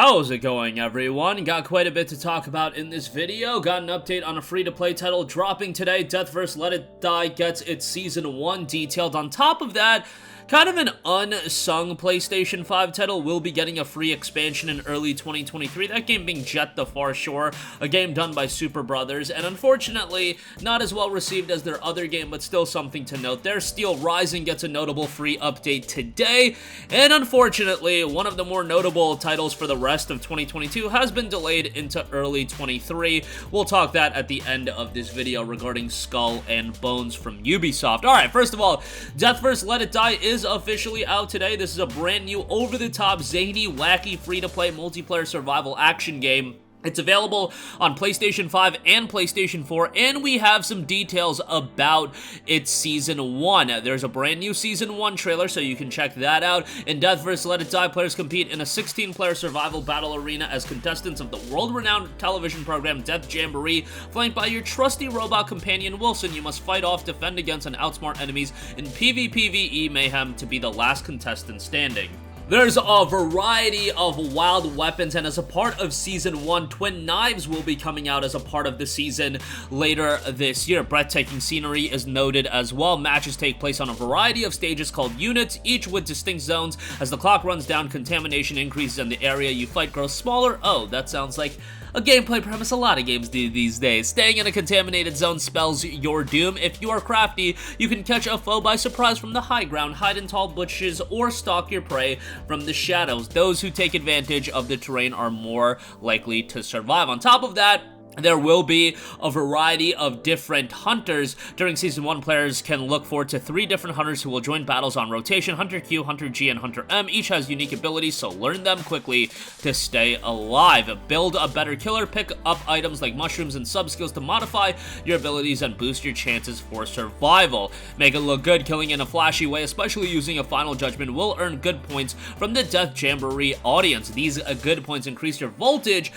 How's it going, everyone? Got quite a bit to talk about in this video. Got an update on a free-to-play title dropping today. Deathverse Let It Die gets its Season 1 detailed. On top of that, kind of an unsung PlayStation 5 title will be getting a free expansion in early 2023. That game being Jett the Far Shore, a game done by Super Brothers, and unfortunately, not as well received as their other game, but still something to note there. Steelrising gets a notable free update today, and unfortunately, one of the more notable titles for the rest of 2022 has been delayed into early 23. We'll talk that at the end of this video regarding Skull and Bones from Ubisoft. Alright, first of all, Deathverse Let It Die is officially out today. This is a brand new, over-the-top, zany, wacky, free-to-play multiplayer survival action game. It's available on PlayStation 5 and PlayStation 4, and we have some details about its Season 1. There's a brand new Season 1 trailer, so you can check that out. In Deathverse Let It Die, players compete in a 16-player survival battle arena as contestants of the world-renowned television program Death Jamboree. Flanked by your trusty robot companion Wilson, you must fight off, defend against, and outsmart enemies in PvPvE mayhem to be the last contestant standing. There's a variety of wild weapons, and as a part of Season 1, twin knives will be coming out as a part of the season later this year. Breathtaking scenery is noted as well. Matches take place on a variety of stages called units, each with distinct zones. As the clock runs down, contamination increases and the area you fight grows smaller. Oh, that sounds like a gameplay premise a lot of games do these days. Staying in a contaminated zone spells your doom. If you are crafty, you can catch a foe by surprise from the high ground, hide in tall bushes, or stalk your prey from the shadows. Those who take advantage of the terrain are more likely to survive. On top of that, there will be a variety of different hunters. During Season 1, players can look forward to 3 different hunters who will join battles on rotation: Hunter Q, Hunter G, and Hunter M. Each has unique abilities, so learn them quickly to stay alive. Build a better killer, pick up items like mushrooms and sub-skills to modify your abilities and boost your chances for survival. Make it look good, killing in a flashy way, especially using a final judgment, will earn good points from the Death Jamboree audience. These good points increase your voltage,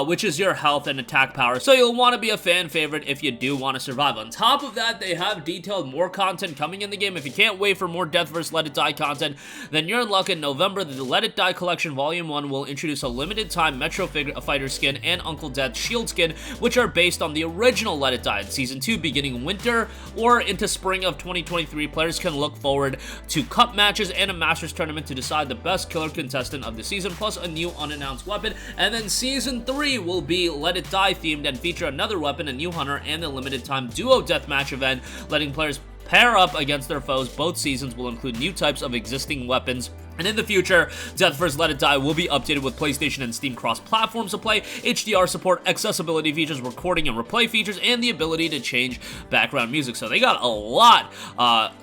which is your health and attack power, so you'll want to be a fan favorite if you do want to survive. On top of that, they have detailed more content coming in the game. If you can't wait for more Deathverse Let It Die content, then you're in luck. In November, the Let It Die Collection Volume 1 will introduce a limited time Metro Fighter skin and Uncle Death's shield skin, which are based on the original Let It Die. In Season 2, beginning winter or into spring of 2023, players can look forward to cup matches and a Masters tournament to decide the best killer contestant of the season, plus a new unannounced weapon. And then Season 3 will be Let It Die themed and feature another weapon, a new hunter, and a limited time duo deathmatch event, letting players pair up against their foes. Both seasons will include new types of existing weapons. And in the future, Deathverse Let It Die will be updated with PlayStation and Steam cross-platform supply, HDR support, accessibility features, recording and replay features, and the ability to change background music. So they got a lot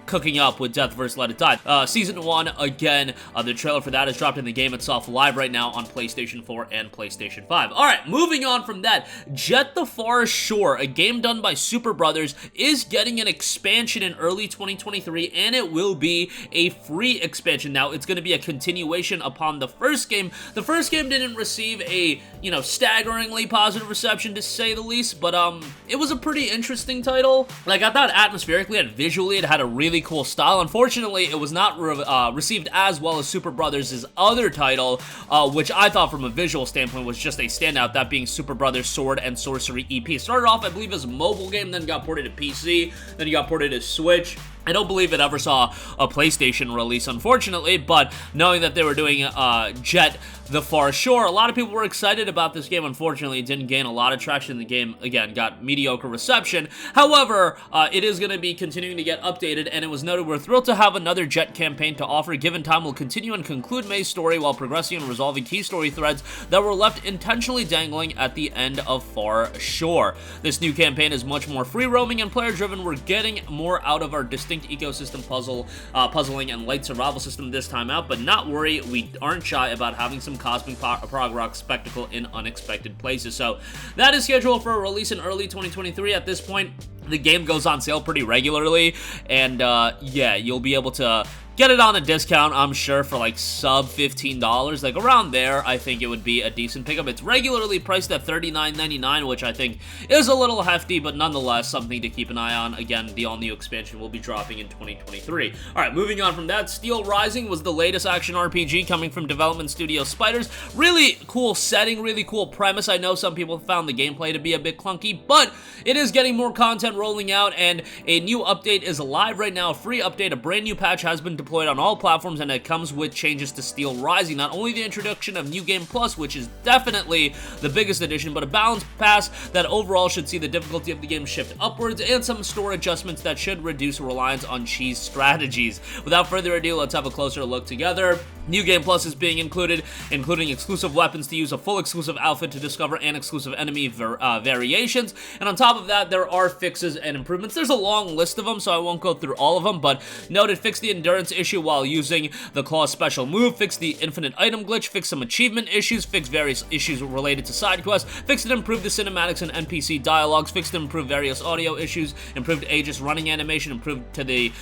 cooking up with Deathverse Let It Die. Season 1, again, the trailer for that is dropped in the game itself live right now on PlayStation 4 and PlayStation 5. Alright, moving on from that, Jett the Far Shore, a game done by Super Brothers, is getting an expansion in early 2023, and it will be a free expansion. Now, it's going to be a continuation upon the first game. The first game didn't receive a, staggeringly positive reception, to say the least, but it was a pretty interesting title. Like, I thought atmospherically and visually it had a really cool style. Unfortunately, it was not received as well as Super Brothers' other title, which I thought from a visual standpoint was just a standout, that being Super Brothers Sword and Sorcery EP. It started off, I believe, as a mobile game, then got ported to PC, then it got ported to Switch. I don't believe it ever saw a PlayStation release, unfortunately, but knowing that they were doing Jett the Far Shore, a lot of people were excited about this game. Unfortunately, it didn't gain a lot of traction in the game. Again, got mediocre reception. However, it is going to be continuing to get updated, and it was noted, we're thrilled to have another Jett campaign to offer. Given time, we'll continue and conclude May's story while progressing and resolving key story threads that were left intentionally dangling at the end of Far Shore. This new campaign is much more free-roaming and player-driven. We're getting more out of our distinct ecosystem puzzling and light survival system this time out, but not worry, we aren't shy about having some cosmic prog rock spectacle in unexpected places. So that is scheduled for a release in early 2023. At this point, the game goes on sale pretty regularly, and yeah, you'll be able to get it on a discount, I'm sure, for like sub $15. Like around there, I think it would be a decent pickup. It's regularly priced at $39.99, which I think is a little hefty, but nonetheless something to keep an eye on. Again, the all-new expansion will be dropping in 2023. Alright, moving on from that, Steelrising was the latest action RPG coming from development studio Spiders. Really cool setting, really cool premise. I know some people found the gameplay to be a bit clunky, but it is getting more content rolling out, and a new update is live right now. A free update, a brand new patch has been deployed on all platforms, and it comes with changes to Steelrising. Not only the introduction of New Game Plus, which is definitely the biggest addition, but a balance pass that overall should see the difficulty of the game shift upwards, and some store adjustments that should reduce reliance on cheese strategies. Without further ado, let's have a closer look together. New Game Plus is being including exclusive weapons to use, a full exclusive outfit to discover, and exclusive enemy variations. And on top of that, there are fixes and improvements. There's a long list of them, so I won't go through all of them, but noted, fix the endurance issue while using the claw's special move, fix the infinite item glitch, fix some achievement issues, fix various issues related to side quests, fix and improve the cinematics and NPC dialogues, fix and improve various audio issues, improved Aegis running animation, improved to the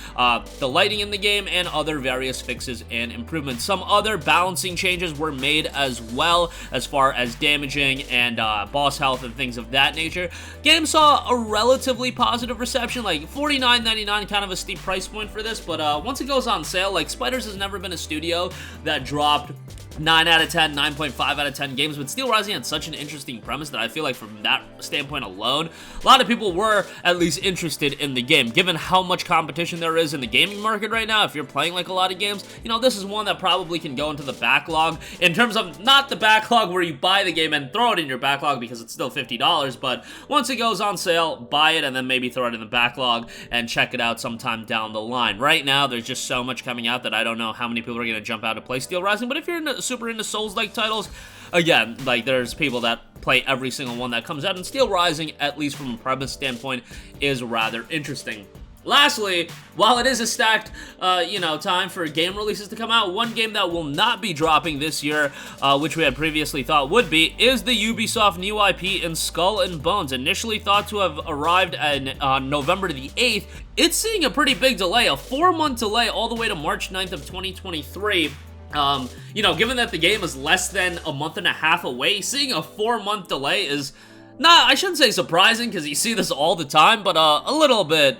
lighting in the game, and other various fixes and improvements. Some other balancing changes were made as well, as far as damaging and boss health and things of that nature. Game saw a relatively positive reception, like $49.99, kind of a steep price point for this, but once it goes on sale, like, Spiders has never been a studio that dropped 9 out of 10, 9.5 out of 10 games, but Steelrising had such an interesting premise that I feel like from that standpoint alone, a lot of people were at least interested in the game. Given how much competition there is in the gaming market right now, if you're playing like a lot of games, you know, this is one that probably can go into the backlog, in terms of not the backlog where you buy the game and throw it in your backlog because it's still $50, but once it goes on sale, buy it and then maybe throw it in the backlog and check it out sometime down the line. Right now, there's just so much coming out that I don't know how many people are going to jump out to play Steelrising, but if you're super into Souls-like titles, again, like, there's people that play every single one that comes out, and Steelrising, at least from a premise standpoint, is rather interesting. Lastly, while it is a stacked, time for game releases to come out, one game that will not be dropping this year, which we had previously thought would be, is the Ubisoft new IP in Skull and Bones. Initially thought to have arrived on November the 8th, it's seeing a pretty big delay, a 4-month delay all the way to March 9th of 2023. Given that the game is less than a month and a half away, seeing a 4-month delay is not, I shouldn't say surprising, because you see this all the time, but a little bit,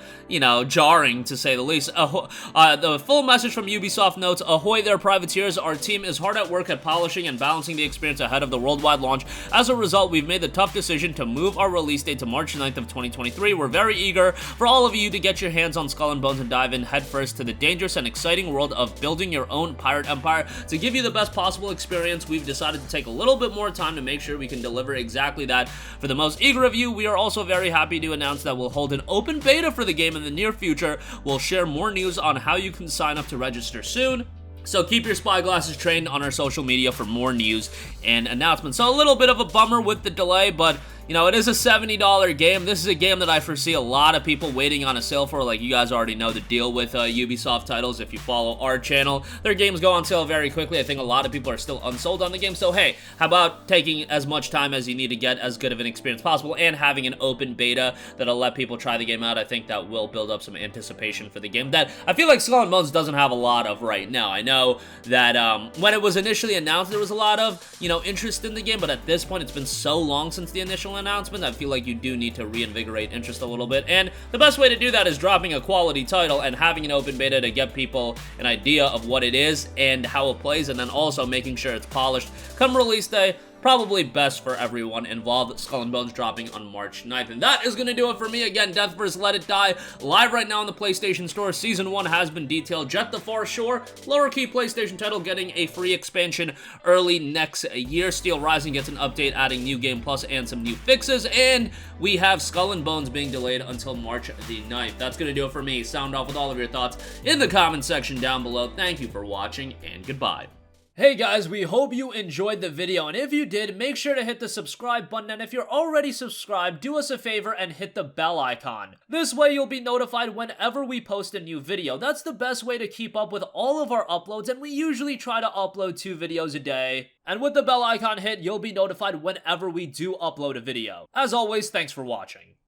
jarring, to say the least. The full message from Ubisoft notes, "Ahoy there, privateers. Our team is hard at work at polishing and balancing the experience ahead of the worldwide launch. As a result, we've made the tough decision to move our release date to March 9th of 2023. We're very eager for all of you to get your hands on Skull and Bones and dive in headfirst to the dangerous and exciting world of building your own pirate empire. To give you the best possible experience, we've decided to take a little bit more time to make sure we can deliver exactly that. For the most eager of you, we are also very happy to announce that we'll hold an open beta for the game in the near future. We'll share more news on how you can sign up to register soon. So keep your spyglasses trained on our social media for more news and announcements." So a little bit of a bummer with the delay, but it is a $70 game. This is a game that I foresee a lot of people waiting on a sale for. Like, you guys already know the deal with Ubisoft titles. If you follow our channel, their games go on sale very quickly. I think a lot of people are still unsold on the game. So, hey, how about taking as much time as you need to get as good of an experience possible and having an open beta that'll let people try the game out? I think that will build up some anticipation for the game that I feel like Skull and Bones doesn't have a lot of right now. I know that when it was initially announced, there was a lot of, interest in the game, but at this point, it's been so long since the initial announcement, I feel like you do need to reinvigorate interest a little bit, and the best way to do that is dropping a quality title and having an open beta to get people an idea of what it is and how it plays, and then also making sure it's polished come release day. Probably best for everyone involved. Skull and Bones dropping on March 9th. And that is going to do it for me. Again, Deathverse Let It Die, live right now on the PlayStation Store. Season 1 has been detailed. Jett the Far Shore, lower key PlayStation title, getting a free expansion early next year. Steelrising gets an update, adding New Game Plus and some new fixes. And we have Skull and Bones being delayed until March the 9th. That's going to do it for me. Sound off with all of your thoughts in the comment section down below. Thank you for watching, and goodbye. Hey guys, we hope you enjoyed the video, and if you did, make sure to hit the subscribe button, and if you're already subscribed, do us a favor and hit the bell icon. This way you'll be notified whenever we post a new video. That's the best way to keep up with all of our uploads, and we usually try to upload 2 videos a day. And with the bell icon hit, you'll be notified whenever we do upload a video. As always, thanks for watching.